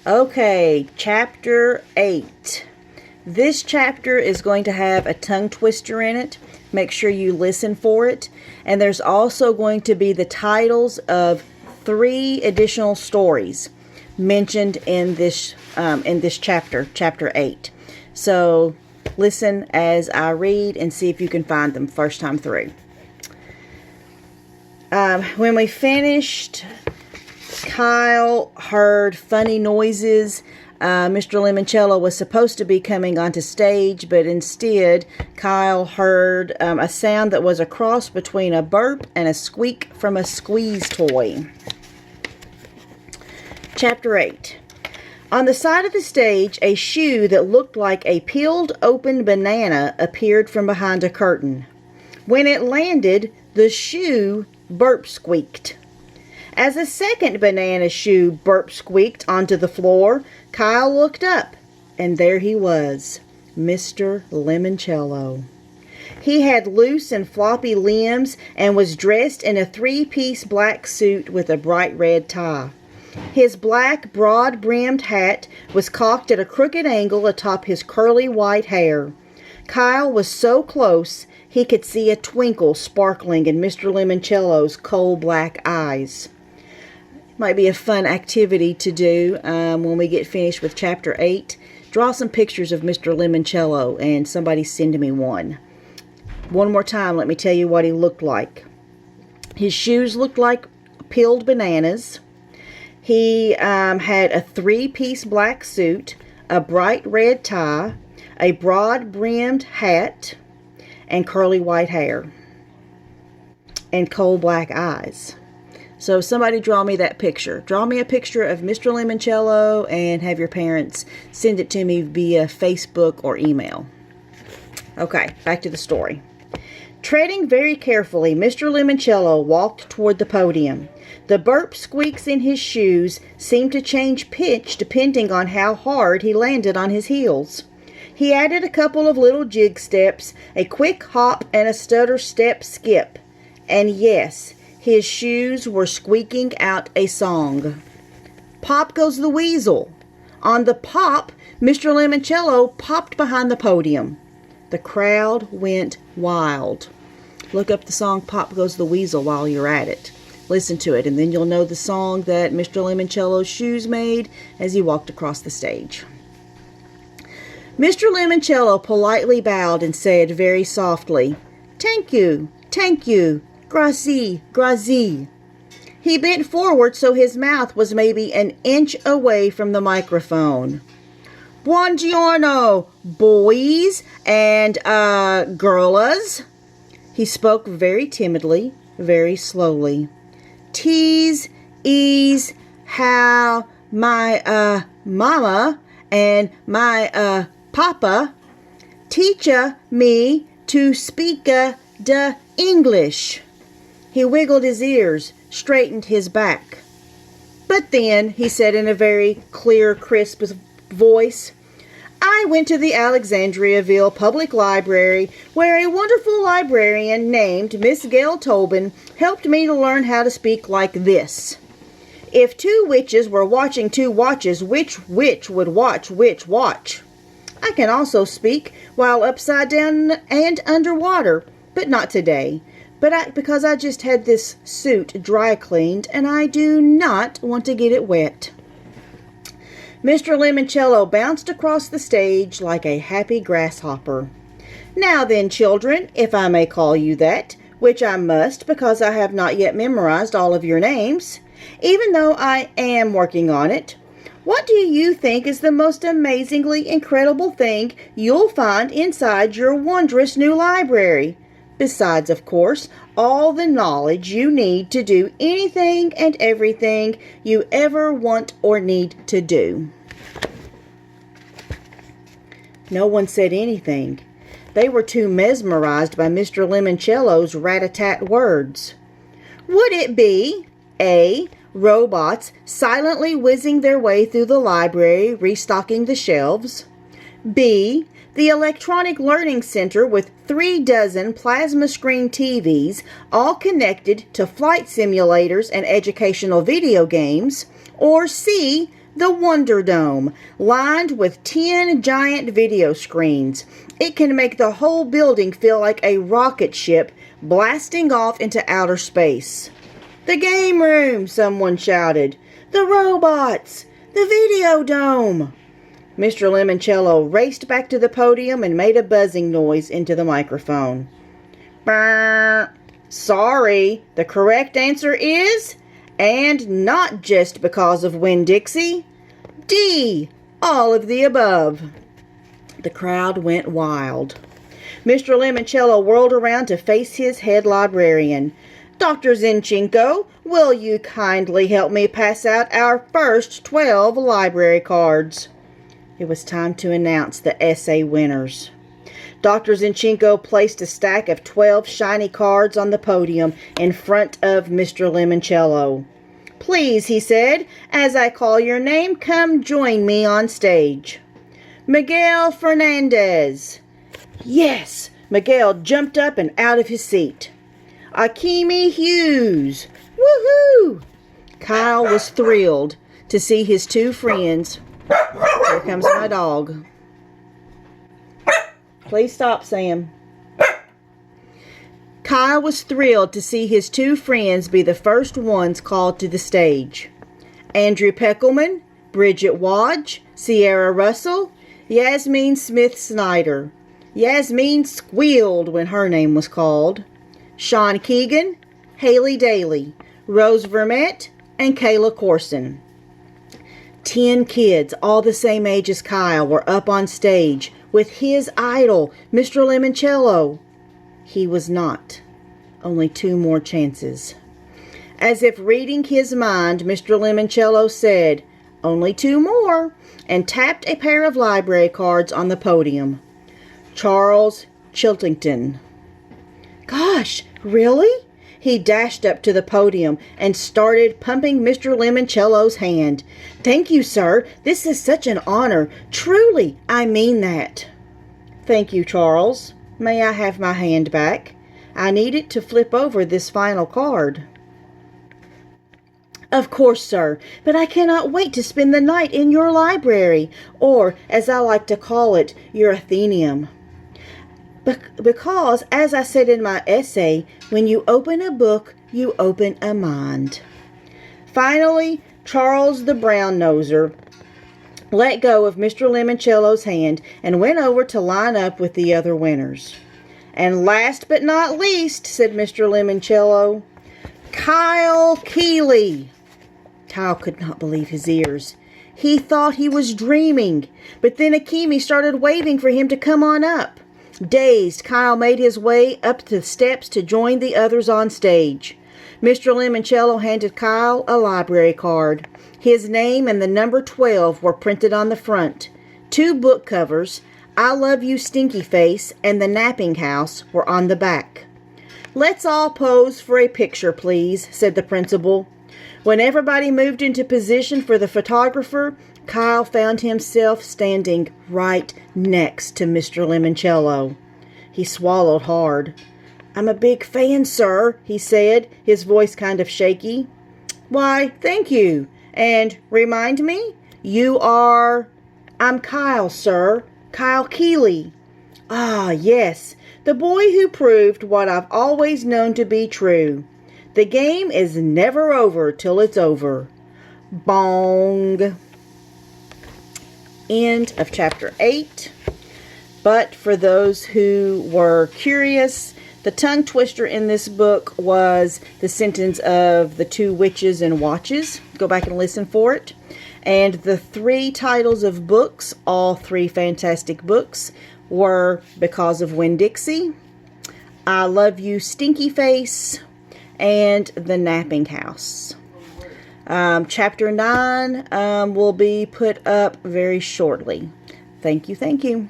Okay, chapter 8. This chapter is going to have a tongue twister in it. Make sure you listen for it. And there's also going to be the titles of 3 additional stories mentioned in this chapter, chapter 8. So listen as I read and see if you can find them first time through. When we finished, Kyle heard funny noises. Mr. Lemoncello was supposed to be coming onto stage, but instead Kyle heard a sound that was a cross between a burp and a squeak from a squeeze toy. Chapter 8. On the side of the stage, a shoe that looked like a peeled open banana appeared from behind a curtain. When it landed, the shoe burp squeaked. As a second banana shoe burp squeaked onto the floor, Kyle looked up, and there he was, Mr. Lemoncello. He had loose and floppy limbs and was dressed in a 3-piece black suit with a bright red tie. His black, broad-brimmed hat was cocked at a crooked angle atop his curly white hair. Kyle was so close he could see a twinkle sparkling in Mr. Lemoncello's coal-black eyes. Might be a fun activity to do when we get finished with Chapter 8. Draw some pictures of Mr. Lemoncello and somebody send me one. One more time, let me tell you what he looked like. His shoes looked like peeled bananas. He had a 3-piece black suit, a bright red tie, a broad-brimmed hat, and curly white hair, and coal black eyes. So somebody draw me that picture. Draw me a picture of Mr. Lemoncello and have your parents send it to me via Facebook or email. Okay, back to the story. Treading very carefully, Mr. Lemoncello walked toward the podium. The burp squeaks in his shoes seemed to change pitch depending on how hard he landed on his heels. He added a couple of little jig steps, a quick hop, and a stutter step skip. And yes, his shoes were squeaking out a song. Pop goes the weasel. On the pop, Mr. Lemoncello popped behind the podium. The crowd went wild. Look up the song Pop Goes the Weasel while you're at it. Listen to it, and then you'll know the song that Mr. Lemoncello's shoes made as he walked across the stage. Mr. Lemoncello politely bowed and said very softly, "Thank you, grazie, grazie." He bent forward so his mouth was maybe an inch away from the microphone. "Buongiorno, boys and girlas." He spoke very timidly, very slowly. "Tease, ease, how my mama and my papa teacha me to speak the English." He wiggled his ears, straightened his back. "But then," he said in a very clear, crisp voice, "I went to the Alexandriaville Public Library where a wonderful librarian named Miss Gail Tobin helped me to learn how to speak like this. If 2 witches were watching 2 watches, which witch would watch which watch? I can also speak while upside down and underwater, but not today. Because I just had this suit dry cleaned and I do not want to get it wet." Mr. Lemoncello bounced across the stage like a happy grasshopper. "Now then, children, if I may call you that, which I must because I have not yet memorized all of your names, even though I am working on it, what do you think is the most amazingly incredible thing you'll find inside your wondrous new library? Besides, of course, all the knowledge you need to do anything and everything you ever want or need to do." No one said anything. They were too mesmerized by Mr. Lemoncello's rat-a-tat words. Would it be A. Robots silently whizzing their way through the library, restocking the shelves? B. The Electronic Learning Center with 36 plasma screen TVs, all connected to flight simulators and educational video games? Or C. the Wonder Dome, lined with 10 giant video screens. It can make the whole building feel like a rocket ship blasting off into outer space. The game room, someone shouted. The robots! The video dome! Mr. Lemoncello raced back to the podium and made a buzzing noise into the microphone. Brr. Sorry, the correct answer is, and not just because of Winn-Dixie, D, all of the above. The crowd went wild. Mr. Lemoncello whirled around to face his head librarian. Dr. Zinchenko, will you kindly help me pass out our first 12 library cards? It was time to announce the essay winners. Dr. Zinchenko placed a stack of 12 shiny cards on the podium in front of Mr. Lemoncello. Please, he said, as I call your name, come join me on stage. Miguel Fernandez. Yes, Miguel jumped up and out of his seat. Akimi Hughes. Woohoo! Kyle was thrilled to see his two friends. Here comes my dog. Please stop, Sam. Kyle was thrilled to see his two friends be the first ones called to the stage. Andrew Peckelman, Bridget Wadge, Sierra Russell, Yasmin Smith-Snyder. Yasmin squealed when her name was called. Sean Keegan, Haley Daly, Rose Vermette, and Kayla Corson. 10 kids, all the same age as Kyle, were up on stage with his idol, Mr. Lemoncello. He was not. Only 2 more chances. As if reading his mind, Mr. Lemoncello said, only 2 more, and tapped a pair of library cards on the podium. Charles Chiltington. Gosh, really? He dashed up to the podium and started pumping Mr. Lemoncello's hand. Thank you, sir. This is such an honor. Truly, I mean that. Thank you, Charles. May I have my hand back? I need it to flip over this final card. Of course, sir, but I cannot wait to spend the night in your library, or, as I like to call it, your Athenaeum. Because, as I said in my essay, when you open a book, you open a mind. Finally, Charles the Brown-Noser let go of Mr. Lemoncello's hand and went over to line up with the other winners. And last but not least, said Mr. Lemoncello, Kyle Keeley. Kyle could not believe his ears. He thought he was dreaming, but then Akimi started waving for him to come on up. Dazed, Kyle made his way up the steps to join the others on stage. Mr. Lemoncello handed Kyle a library card. His name and the number 12 were printed on the front. 2 book covers, I Love You Stinky Face and The Napping House, were on the back. Let's all pose for a picture, please, said the principal. When everybody moved into position for the photographer, Kyle found himself standing right next to Mr. Lemoncello. He swallowed hard. I'm a big fan, sir, he said, his voice kind of shaky. Why, thank you. And remind me, you are... I'm Kyle, sir. Kyle Keeley. Ah, yes, the boy who proved what I've always known to be true. The game is never over till it's over. Bong. End of chapter 8. But for those who were curious, the tongue twister in this book was the sentence of the 2 witches and watches. Go back and listen for it. And the 3 titles of books, all 3 fantastic books, were Because of Winn-Dixie, I Love You Stinky Face, and The Napping House. Chapter 9 will be put up very shortly. Thank you, thank you.